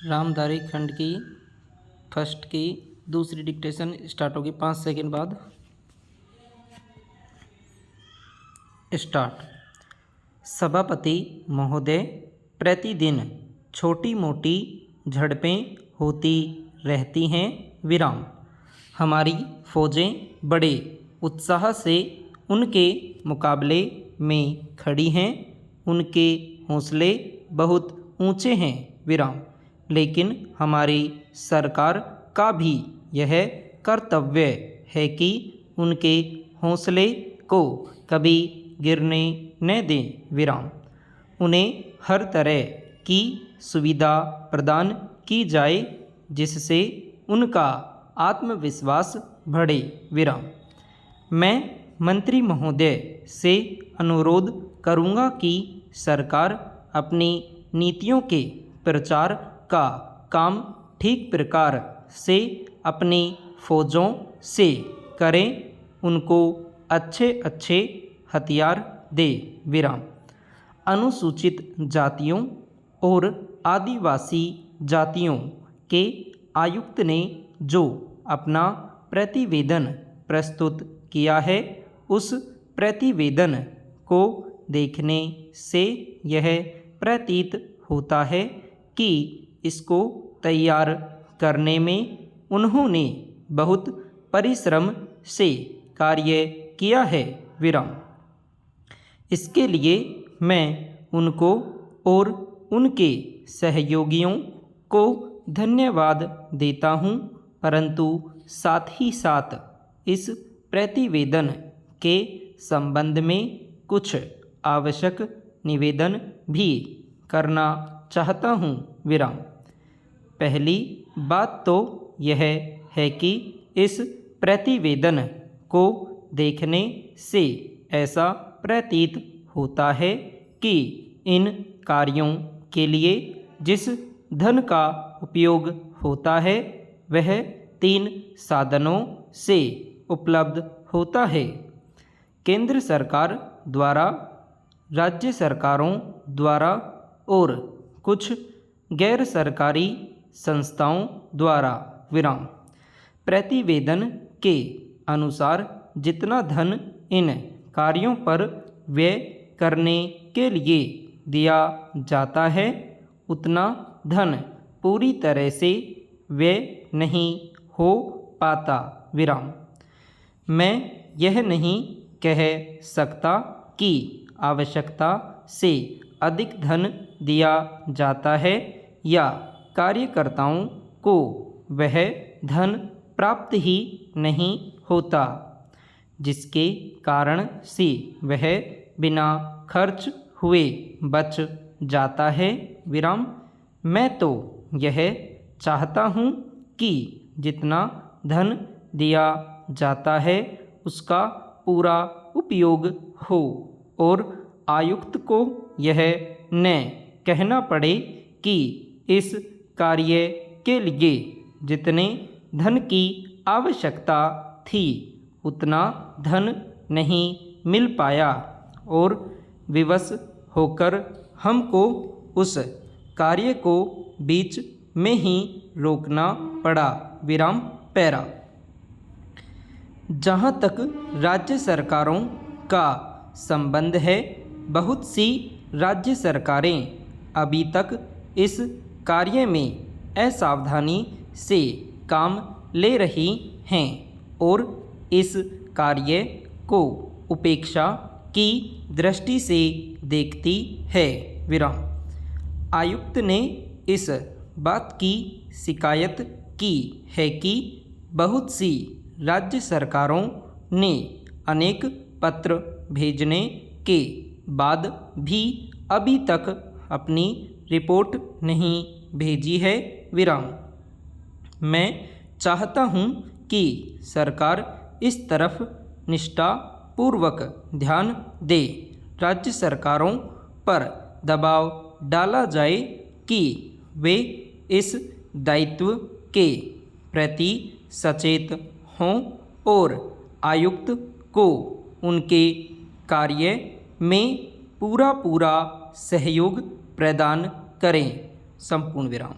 रामधारी खंड की फर्स्ट की दूसरी डिक्टेशन स्टार्ट होगी 5 सेकंड बाद। स्टार्ट। सभापति महोदय, प्रतिदिन छोटी मोटी झड़पें होती रहती हैं। विराम। हमारी फौजें बड़े उत्साह से उनके मुकाबले में खड़ी हैं। उनके हौसले बहुत ऊंचे हैं। विराम। लेकिन हमारी सरकार का भी यह कर्तव्य है कि उनके हौसले को कभी गिरने न दें। विराम। उन्हें हर तरह की सुविधा प्रदान की जाए जिससे उनका आत्मविश्वास बढ़े। विराम। मैं मंत्री महोदय से अनुरोध करूंगा कि सरकार अपनी नीतियों के प्रचार का काम ठीक प्रकार से अपनी फौजों से करें। उनको अच्छे अच्छे हथियार दे। विराम। अनुसूचित जातियों और आदिवासी जातियों के आयुक्त ने जो अपना प्रतिवेदन प्रस्तुत किया है, उस प्रतिवेदन को देखने से यह प्रतीत होता है कि इसको तैयार करने में उन्होंने बहुत परिश्रम से कार्य किया है। विराम। इसके लिए मैं उनको और उनके सहयोगियों को धन्यवाद देता हूँ, परंतु साथ ही साथ इस प्रतिवेदन के संबंध में कुछ आवश्यक निवेदन भी करना चाहता हूँ। विराम। पहली बात तो यह है कि इस प्रतिवेदन को देखने से ऐसा प्रतीत होता है कि इन कार्यों के लिए जिस धन का उपयोग होता है वह 3 साधनों से उपलब्ध होता है। केंद्र सरकार द्वारा, राज्य सरकारों द्वारा और कुछ गैर सरकारी संस्थाओं द्वारा। विराम। प्रतिवेदन के अनुसार जितना धन इन कार्यों पर व्यय करने के लिए दिया जाता है, उतना धन पूरी तरह से व्यय नहीं हो पाता। विराम। मैं यह नहीं कह सकता कि आवश्यकता से अधिक धन दिया जाता है या कार्यकर्ताओं को वह धन प्राप्त ही नहीं होता, जिसके कारण से वह बिना खर्च हुए बच जाता है। विराम। मैं तो यह चाहता हूँ कि जितना धन दिया जाता है उसका पूरा उपयोग हो और आयुक्त को यह न कहना पड़े कि इस कार्य के लिए जितने धन की आवश्यकता थी उतना धन नहीं मिल पाया और विवश होकर हमको उस कार्य को बीच में ही रोकना पड़ा। विराम। पैरा। जहाँ तक राज्य सरकारों का संबंध है, बहुत सी राज्य सरकारें अभी तक इस कार्य में असावधानी से काम ले रही हैं और इस कार्य को उपेक्षा की दृष्टि से देखती है। विराम। आयुक्त ने इस बात की शिकायत की है कि बहुत सी राज्य सरकारों ने अनेक पत्र भेजने के बाद भी अभी तक अपनी रिपोर्ट नहीं भेजी है। विराम। मैं चाहता हूँ कि सरकार इस तरफ निष्ठापूर्वक ध्यान दे। राज्य सरकारों पर दबाव डाला जाए कि वे इस दायित्व के प्रति सचेत हों और आयुक्त को उनके कार्य में पूरा सहयोग प्रदान करें। संपूर्ण विराम।